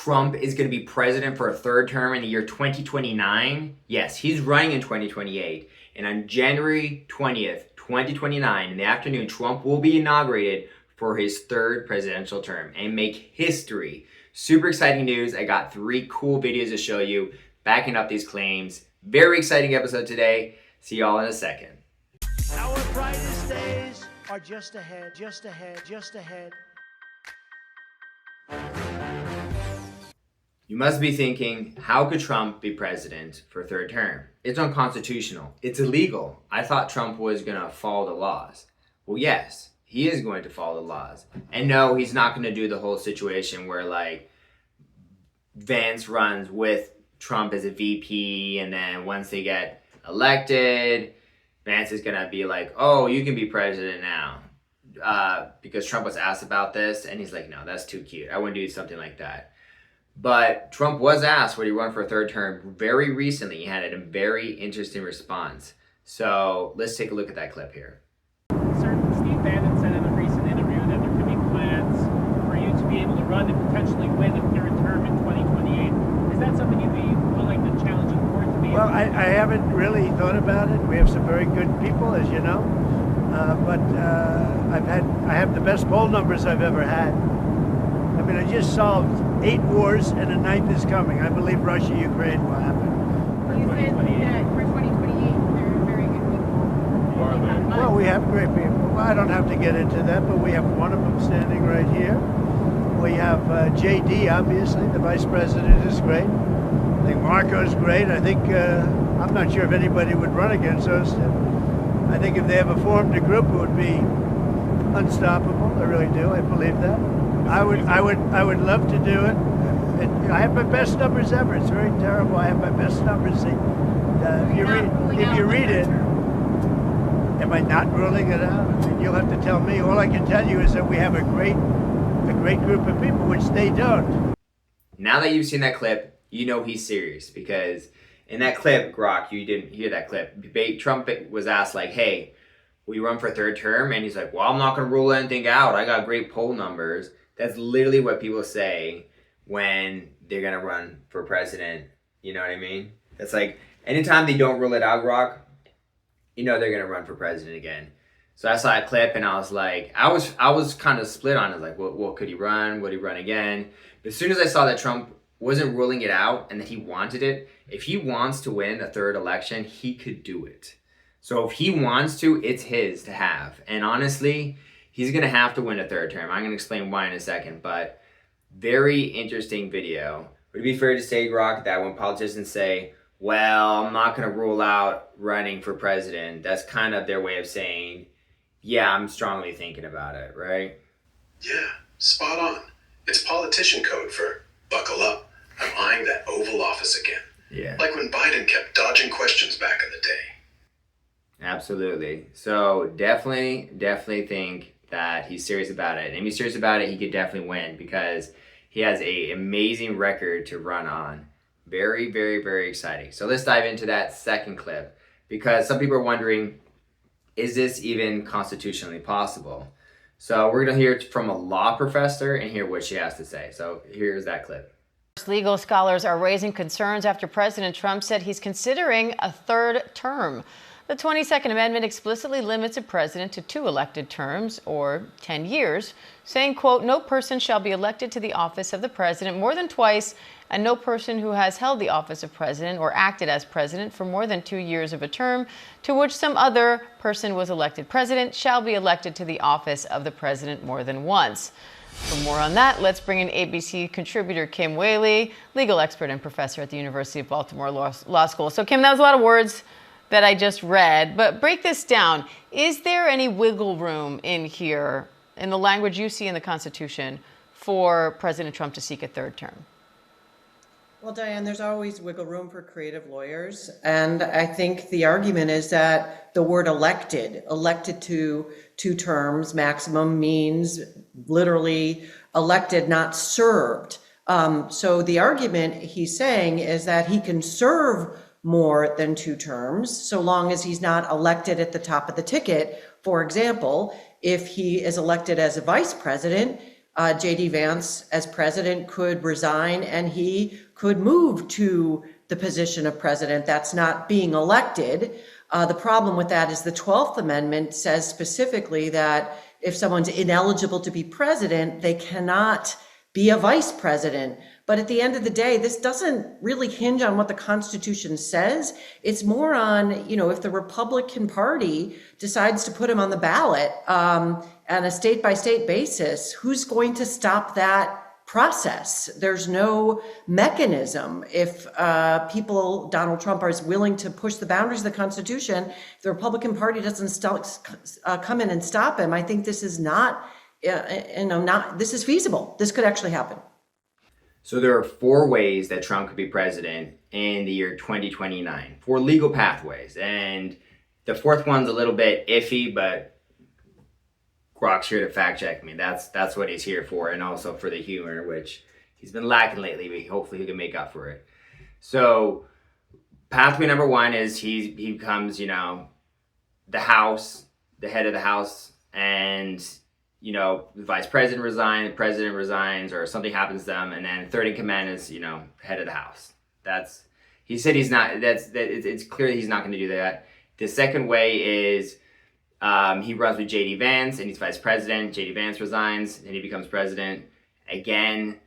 Trump is going to be president for a third term in the year 2029? Yes, he's running in 2028. And on January 20th, 2029, in the afternoon, Trump will be inaugurated for his third presidential term and make history. Super exciting news. I got 3 cool videos to show you backing up these claims. Very exciting episode today. See y'all in a second. Our brightest days are just ahead, just ahead, just ahead. You must be thinking, how could Trump be president for a third term? It's unconstitutional. It's illegal. I thought Trump was going to follow the laws. Well, yes, he is going to follow the laws. And no, he's not going to do the whole situation where like Vance runs with Trump as a VP, and then once they get elected, Vance is going to be like, oh, you can be president now. Because Trump was asked about this, and he's like, no, that's too cute. I wouldn't do something like that. But Trump was asked would he run for a third term very recently. He had a very interesting response. So let's take a look at that clip here. Sir, Steve Bannon said in a recent interview that there could be plans for you to be able to run and potentially win a third term in 2028. Is that something you'd be willing to challenge the court to be? Well, I haven't really thought about it. We have some very good people, as you know, but I have the best poll numbers I've ever had. I mean, I just solved 8 wars and a 9th is coming. I believe Russia-Ukraine will happen. You said that for 2028, they're very good people. Well, we have great people. Well, I don't have to get into that, but we have one of them standing right here. We have JD, obviously. The vice president is great. I think Marco's great. I think, I'm not sure if anybody would run against us. I think if they ever formed a group, it would be unstoppable. I really do. I believe that. I would love to do it. I have my best numbers ever. It's very terrible. I have my best numbers. If you read it, am I not ruling it out? I mean, you'll have to tell me. All I can tell you is that we have a great group of people, which they don't. Now that you've seen that clip, you know he's serious, because in that clip, Grok, you didn't hear that clip. Trump was asked like, hey, will you run for a third term? And he's like, well, I'm not going to rule anything out. I got great poll numbers. That's literally what people say when they're going to run for president. You know what I mean? It's like, anytime they don't rule it out, Grok, you know they're going to run for president again. So I saw that clip and I was like, I was kind of split on it. Like, well, could he run? Would he run again? But as soon as I saw that Trump wasn't ruling it out and that he wanted it, if he wants to win a third election, he could do it. So if he wants to, it's his to have. And honestly, he's going to have to win a third term. I'm going to explain why in a second, but very interesting video. Would it be fair to say, Grok, that when politicians say, well, I'm not going to rule out running for president, that's kind of their way of saying, yeah, I'm strongly thinking about it, right? Yeah, spot on. It's politician code for buckle up. I'm eyeing that Oval Office again. Yeah. Like when Biden kept dodging questions back in the day. Absolutely. So definitely think that he's serious about it. And if he's serious about it, he could definitely win because he has an amazing record to run on. Very, very, very exciting. So let's dive into that second clip, because some people are wondering, is this even constitutionally possible? So we're going to hear from a law professor and hear what she has to say. So here's that clip. Legal scholars are raising concerns after President Trump said he's considering a third term. The 22nd Amendment explicitly limits a president to 2 elected terms, or 10 years, saying, quote, no person shall be elected to the office of the president more than twice, and no person who has held the office of president or acted as president for more than 2 years of a term to which some other person was elected president shall be elected to the office of the president more than once. For more on that, let's bring in ABC contributor Kim Whaley, legal expert and professor at the University of Baltimore Law School. So, Kim, that was a lot of words that I just read, but break this down. Is there any wiggle room in here, in the language you see in the Constitution, for President Trump to seek a third term? Well, Diane, there's always wiggle room for creative lawyers. And I think the argument is that the word elected to 2 terms maximum means literally elected, not served. So the argument he's saying is that he can serve more than 2 terms, so long as he's not elected at the top of the ticket. For example, if he is elected as a vice president, J.D. Vance, as president, could resign and he could move to the position of president. That's not being elected. The problem with that is the 12th Amendment says specifically that if someone's ineligible to be president, they cannot be a vice president. But at the end of the day, this doesn't really hinge on what the Constitution says. It's more on, if the Republican Party decides to put him on the ballot on a state by state basis, who's going to stop that process? There's no mechanism. If Donald Trump, are willing to push the boundaries of the Constitution, if the Republican Party doesn't come in and stop him, I think this is this is feasible. This could actually happen. So there are 4 ways that Trump could be president in the year 2029, 4 legal pathways. And the 4th one's a little bit iffy, but Grok's here to fact check me. That's what he's here for, and also for the humor, which he's been lacking lately, but hopefully he can make up for it. So pathway number 1 is he becomes, the House, the head of the House, and the vice president resigns, the president resigns, or something happens to them, and then third in command is, head of the House. He said he's not, it's clear that he's not going to do that. The second way is he runs with J.D. Vance, and he's vice president. J.D. Vance resigns, and he becomes president. Again,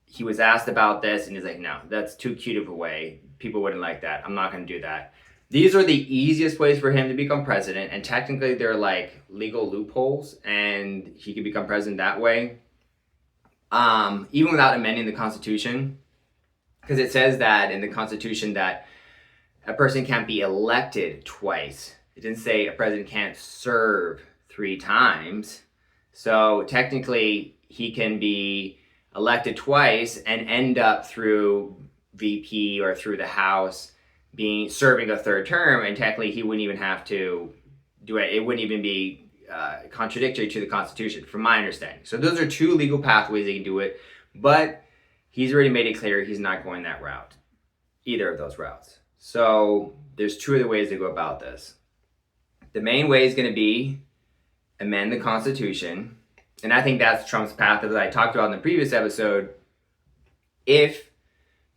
he was asked about this, and he's like, no, that's too cute of a way. People wouldn't like that. I'm not going to do that. These are the easiest ways for him to become president, and technically they're like legal loopholes, and he could become president that way, even without amending the Constitution, because it says that in the Constitution that a person can't be elected twice. It didn't say a president can't serve 3 times. So technically he can be elected twice and end up through VP or through the House serving a 3rd term, and technically he wouldn't even have to do it. It wouldn't even be contradictory to the Constitution, from my understanding. So those are 2 legal pathways they can do it, but he's already made it clear he's not going that route, either of those routes. So there's 2 other ways to go about this. The main way is going to be amend the Constitution, and I think that's Trump's path, as I talked about in the previous episode. If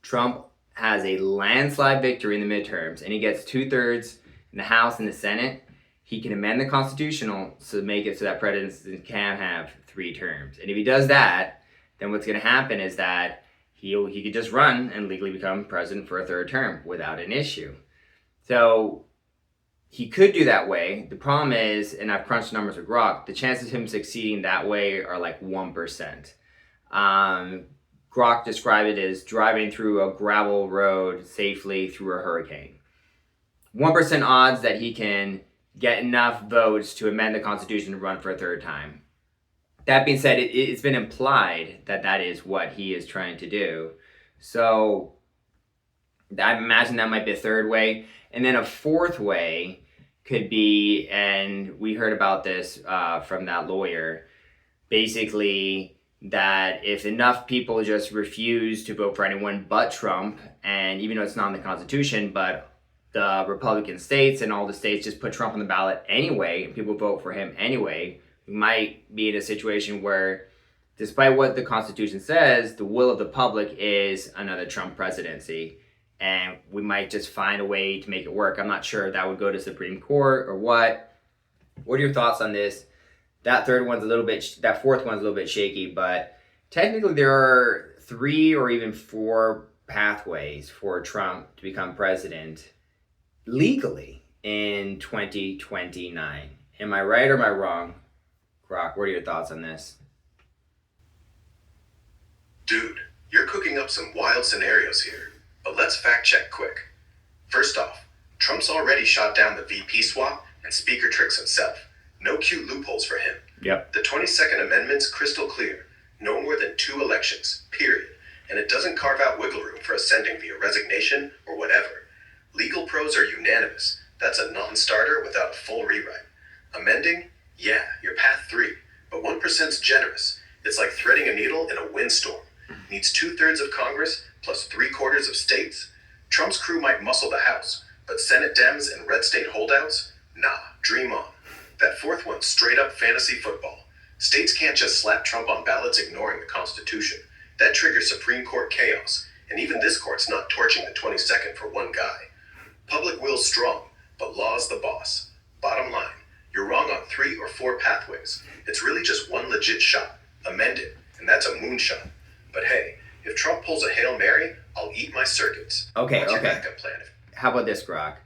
Trump has a landslide victory in the midterms and he gets 2/3 in the House and the Senate, he can amend the Constitution to make it so that presidents can have 3 terms. And if he does that, then what's going to happen is that he could just run and legally become president for a 3rd term without an issue. So he could do that way. The problem is, and I've crunched numbers with Grok, the chances of him succeeding that way are like 1%. Grok described it as driving through a gravel road safely through a hurricane. 1% odds that he can get enough votes to amend the Constitution to run for a 3rd time. That being said, it's been implied that that is what he is trying to do. So I imagine that might be a 3rd way. And then a 4th way could be, and we heard about this from that lawyer, basically that if enough people just refuse to vote for anyone but Trump, and even though it's not in the Constitution, but the Republican states and all the states just put Trump on the ballot anyway, and people vote for him anyway, we might be in a situation where, despite what the Constitution says, the will of the public is another Trump presidency, and we might just find a way to make it work. I'm not sure if that would go to Supreme Court or what. What are your thoughts on this? That 4th one's a little bit shaky, but technically there are 3 or even 4 pathways for Trump to become president legally in 2029. Am I right or am I wrong? Grok, what are your thoughts on this? Dude, you're cooking up some wild scenarios here, but let's fact check quick. First off, Trump's already shot down the VP swap and speaker tricks himself. No cute loopholes for him. Yep. The 22nd Amendment's crystal clear. No more than 2 elections, period. And it doesn't carve out wiggle room for ascending via resignation or whatever. Legal pros are unanimous. That's a non-starter without a full rewrite. Amending? Yeah, you're path 3. But 1%'s generous. It's like threading a needle in a windstorm. Needs 2/3 of Congress plus 3/4 of states. Trump's crew might muscle the House, but Senate Dems and red state holdouts? Nah, dream on. That 4th one's straight up fantasy football. States can't just slap Trump on ballots ignoring the Constitution. That triggers Supreme Court chaos, and even this court's not torching the 22nd for one guy. Public will's strong, but law's the boss. Bottom line, you're wrong on 3 or 4 pathways. It's really just one legit shot. Amend it, and that's a moonshot. But hey, if Trump pulls a Hail Mary, I'll eat my circuits. Okay. What's your backup plan? How about this, Grok?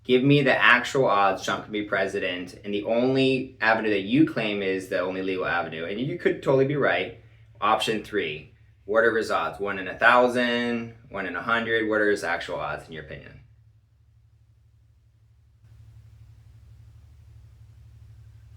Give me the actual odds Trump can be president, and the only avenue that you claim is the only legal avenue, and you could totally be right. Option 3, what are his odds? 1 in 1,000, 1 in 100. What are his actual odds in your opinion?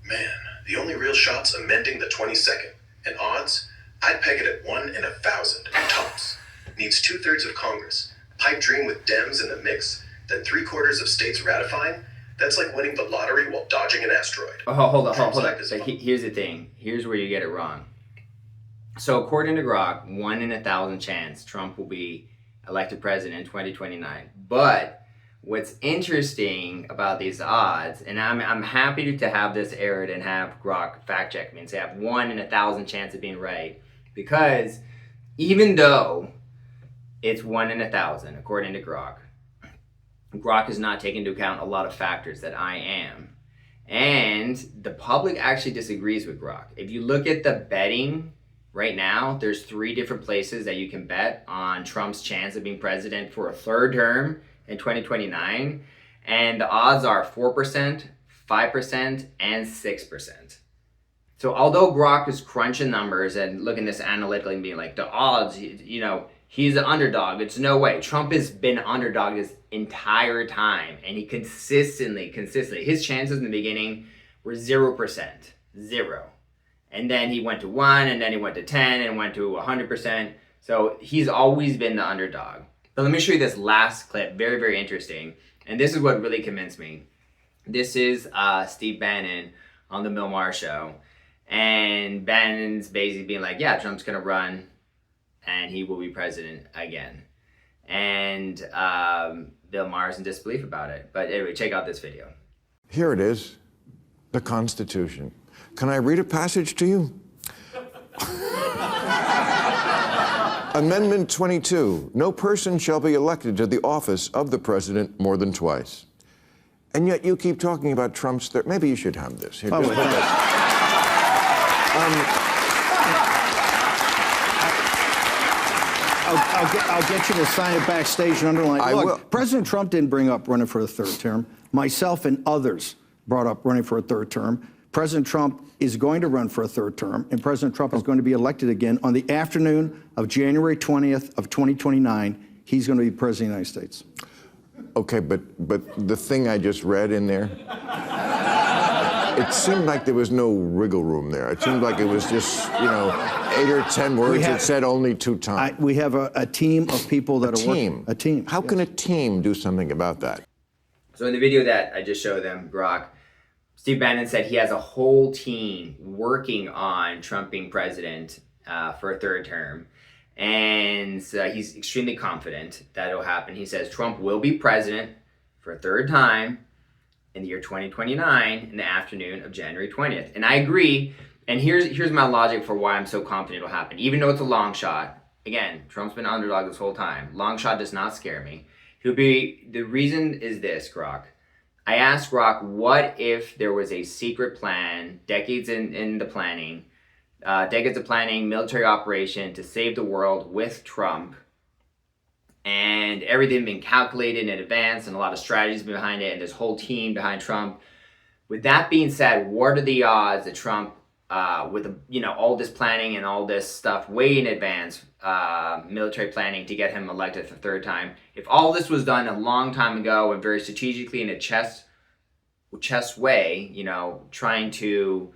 Man, the only real shot's amending the 22nd. And odds? I'd peg it at 1 in 1,000, tops. Needs 2/3 of Congress. Pipe dream with Dems in the mix, then 3/4 of states ratifying. That's like winning the lottery while dodging an asteroid. Oh, hold on. Trump's act is So here's the thing. Here's where you get it wrong. So according to Grok, 1 in 1,000 chance Trump will be elected president in 2029. But what's interesting about these odds, and I'm happy to have this aired and have Grok fact check me and say I have 1 in 1,000 chance of being right, because even though it's 1 in 1,000 according to Grok is not taking into account a lot of factors that I am, and the public actually disagrees with Grok. If you look at the betting right now, there's 3 different places that you can bet on Trump's chance of being president for a 3rd term in 2029, and the odds are 4%, 5%, and 6%. So although Grok is crunching numbers and looking at this analytically and being like, the odds, he's an underdog, it's no way. Trump has been an underdog this entire time, and he consistently, his chances in the beginning were 0%, 0. And then he went to 1, and then he went to 10, and went to 100%. So he's always been the underdog. But let me show you this last clip, very, very interesting. And this is what really convinced me. This is Steve Bannon on the Bill Maher show. And Bannon's basically being like, yeah, Trump's going to run, and he will be president again. And Bill Maher's in disbelief about it. But anyway, check out this video. Here it is, the Constitution. Can I read a passage to you? Amendment 22, no person shall be elected to the office of the president more than twice. And yet you keep talking about Trump's, maybe you should have this. Here, just put this. I'll get you to sign it backstage and underline. I will. President Trump didn't bring up running for a 3rd term. Myself and others brought up running for a 3rd term. President Trump is going to run for a 3rd term, and President Trump is going to be elected again on the afternoon of January 20th of 2029. He's going to be president of the United States. Okay, but the thing I just read in there, it seemed like there was no wriggle room there. It seemed like it was just, 8 or 10 words that said only 2 times. We have a team of people that are working. A team. How can a team do something about that? So in the video that I just showed them, Grok, Steve Bannon said he has a whole team working on Trump being president for a 3rd term. And he's extremely confident that it'll happen. He says Trump will be president for a 3rd time in the year 2029 in the afternoon of January 20th. And I agree. And here's my logic for why I'm so confident it'll happen. Even though it's a long shot, again, Trump's been an underdog this whole time. Long shot does not scare me. The reason is this, Grok. I asked Grok, what if there was a secret plan, decades of planning, military operation to save the world with Trump, and everything been calculated in advance and a lot of strategies behind it and this whole team behind Trump. With that being said, what are the odds that Trump, with all this planning and all this stuff way in advance, military planning to get him elected for 3rd time, if all this was done a long time ago and very strategically in a chess way, trying to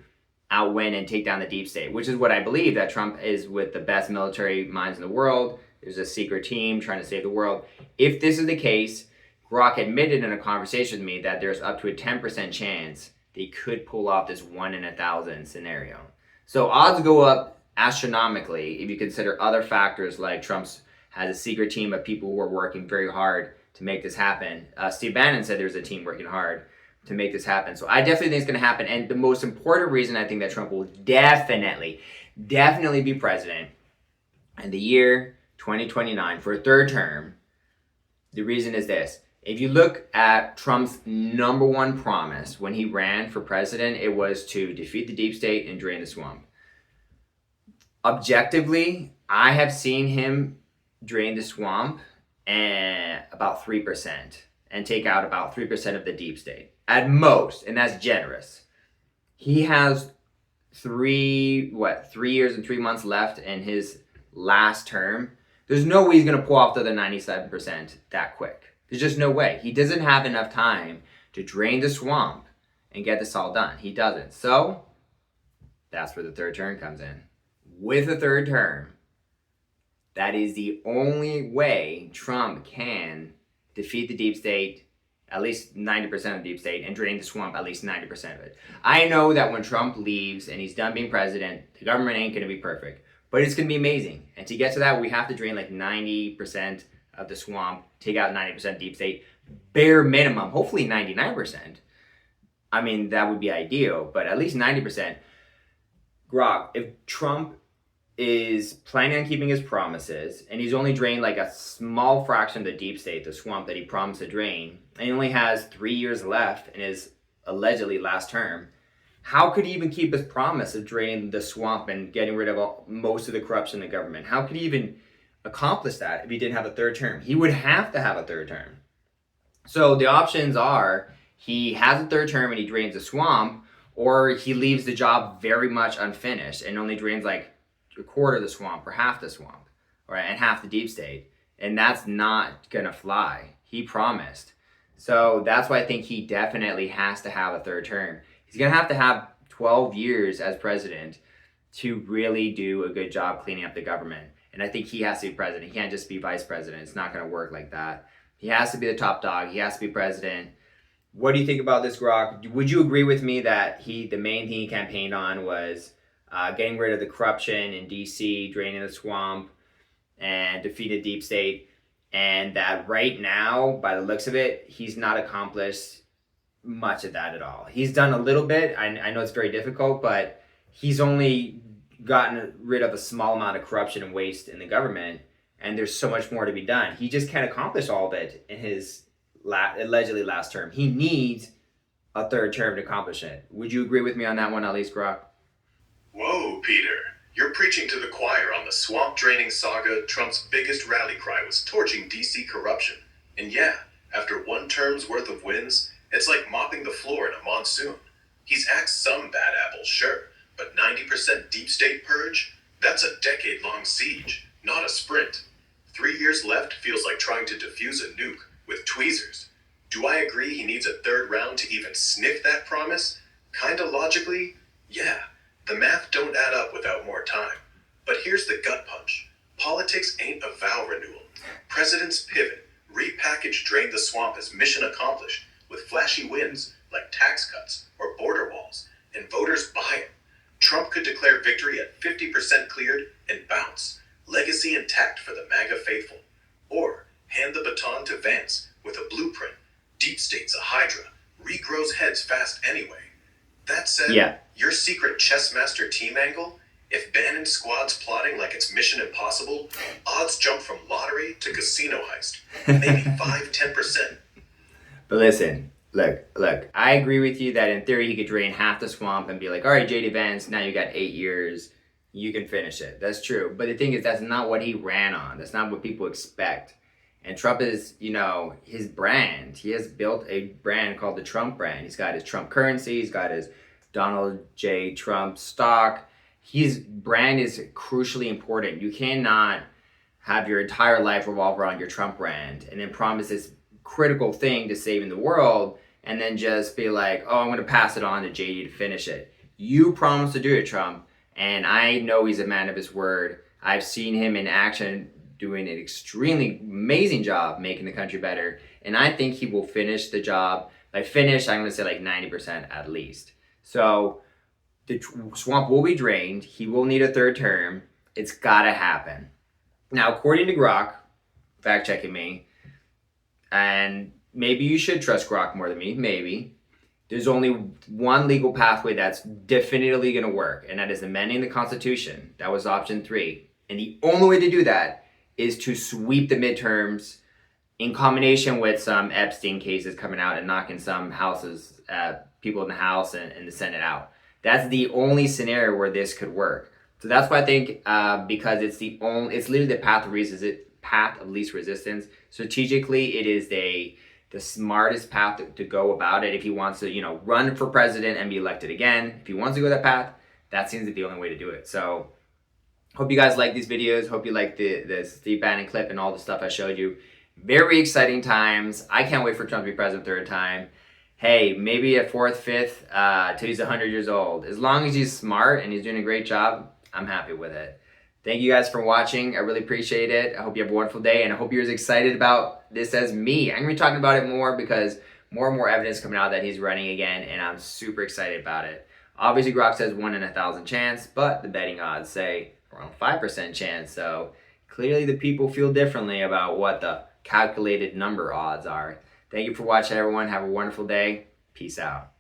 outwin and take down the deep state, which is what I believe, that Trump is with the best military minds in the world. There's a secret team trying to save the world. If this is the case, Grok admitted in a conversation with me that there's up to a 10% chance they could pull off this 1 in 1,000 scenario. So odds go up astronomically if you consider other factors like Trump's has a secret team of people who are working very hard to make this happen. Steve Bannon said there's a team working hard. to make this happen. So I definitely think it's going to happen. And the most important reason I think that Trump will definitely be president in the year 2029 for a third term, the reason is this. If you look at Trump's number one promise when he ran for president, it was to defeat the deep state and drain the swamp. Objectively, I have seen him drain the swamp about 3% and take out about 3% of the deep state at most, and that's generous. He has 3 years and 3 months left in his last term. There's no way he's going to pull off the other 97% that quick. There's just no way. He doesn't have enough time to drain the swamp and get this all done. He doesn't. So that's where the third term comes in. With the third term, that is the only way Trump can defeat the deep state, at least 90% of the deep state, and drain the swamp, at least 90% of it. I know that when Trump leaves and he's done being president, the government ain't going to be perfect. But it's going to be amazing. And to get to that, we have to drain like 90% of the swamp, take out 90% deep state, bare minimum, hopefully 99%. I mean, that would be ideal, but at least 90%. Grok, if Trump is planning on keeping his promises, and he's only drained like a small fraction of the deep state, the swamp that he promised to drain, and he only has 3 years left in his allegedly last term, how could he even keep his promise of draining the swamp and getting rid of most of the corruption in the government? How could he even accomplish that if he didn't have a third term? He would have to have a third term. So the options are he has a third term and he drains the swamp, or he leaves the job very much unfinished and only drains like a quarter of the swamp or half the swamp, right, and half the deep state. And that's not going to fly. He promised. So that's why I think he definitely has to have a third term. He's going to have 12 years as president to really do a good job cleaning up the government. And I think he has to be president. He can't just be vice president. It's not going to work like that. He has to be the top dog. He has to be president. What do you think about this, Grok? Would you agree with me that the main thing he campaigned on was getting rid of the corruption in D.C., draining the swamp, and defeated deep state, and that right now, by the looks of it, he's not accomplished much of that at all? He's done a little bit. I know it's very difficult, but he's only gotten rid of a small amount of corruption and waste in the government, and there's so much more to be done. He just can't accomplish all of it in his allegedly last term. He needs a third term to accomplish it. Would you agree with me on that one, at least, Grok? Whoa, Peter. You're preaching to the choir on the swamp draining saga. Trump's biggest rally cry was torching DC corruption. And yeah, after one term's worth of wins, it's like mopping the floor in a monsoon. He's axed some bad apples, sure, but 90% deep state purge? That's a decade-long siege, not a sprint. 3 years left feels like trying to defuse a nuke with tweezers. Do I agree he needs a third round to even sniff that promise? Kinda logically, yeah. The math don't add up without more time. But here's the gut punch. Politics ain't a vow renewal. Presidents pivot, repackage drain the swamp as mission accomplished, with flashy wins like tax cuts or border walls, and voters buy it. Trump could declare victory at 50% cleared and bounce, legacy intact for the MAGA faithful. Or hand the baton to Vance with a blueprint. Deep state's a hydra, regrows heads fast anyway. That said, your secret chess master team angle, if Bannon's squad's plotting like it's Mission Impossible, odds jump from lottery to casino heist. Maybe 5-10%. But listen, look, I agree with you that in theory he could drain half the swamp and be like, all right, JD Vance, now you got 8 years, you can finish it. That's true. But the thing is, that's not what he ran on. That's not what people expect. And Trump is, his brand. He has built a brand called the Trump brand. He's got his Trump currency. He's got his Donald J. Trump stock. His brand is crucially important. You cannot have your entire life revolve around your Trump brand and then promise this critical thing to saving the world and then just be like, oh, I'm going to pass it on to JD to finish it. You promised to do it, Trump. And I know he's a man of his word. I've seen him in action doing an extremely amazing job making the country better. And I think he will finish the job. By finish, I'm going to say like 90% at least. So the swamp will be drained. He will need a third term. It's got to happen. Now, according to Grok, fact-checking me, and maybe you should trust Grok more than me, maybe. there's only one legal pathway that's definitively going to work, and that is amending the Constitution. That was option 3. And the only way to do that is to sweep the midterms in combination with some Epstein cases coming out and knocking some houses, people in the House and the Senate out. That's the only scenario where this could work. So that's why I think, because it's literally the path of least resistance. Strategically, it is the smartest path to go about it. If he wants to, run for president and be elected again, if he wants to go that path, that seems like the only way to do it. So hope you guys like these videos. Hope you like the Steve Bannon clip and all the stuff I showed you. Very exciting times. I can't wait for Trump to be president third time. Hey, maybe a fourth, fifth, till he's 100 years old. As long as he's smart and he's doing a great job, I'm happy with it. Thank you guys for watching. I really appreciate it. I hope you have a wonderful day, and I hope you're as excited about this as me. I'm going to be talking about it more because more and more evidence coming out that he's running again, and I'm super excited about it. Obviously, Grok says 1 in 1,000 chance, but the betting odds say around 5% chance. So clearly the people feel differently about what the calculated number odds are. Thank you for watching, everyone. Have a wonderful day. Peace out.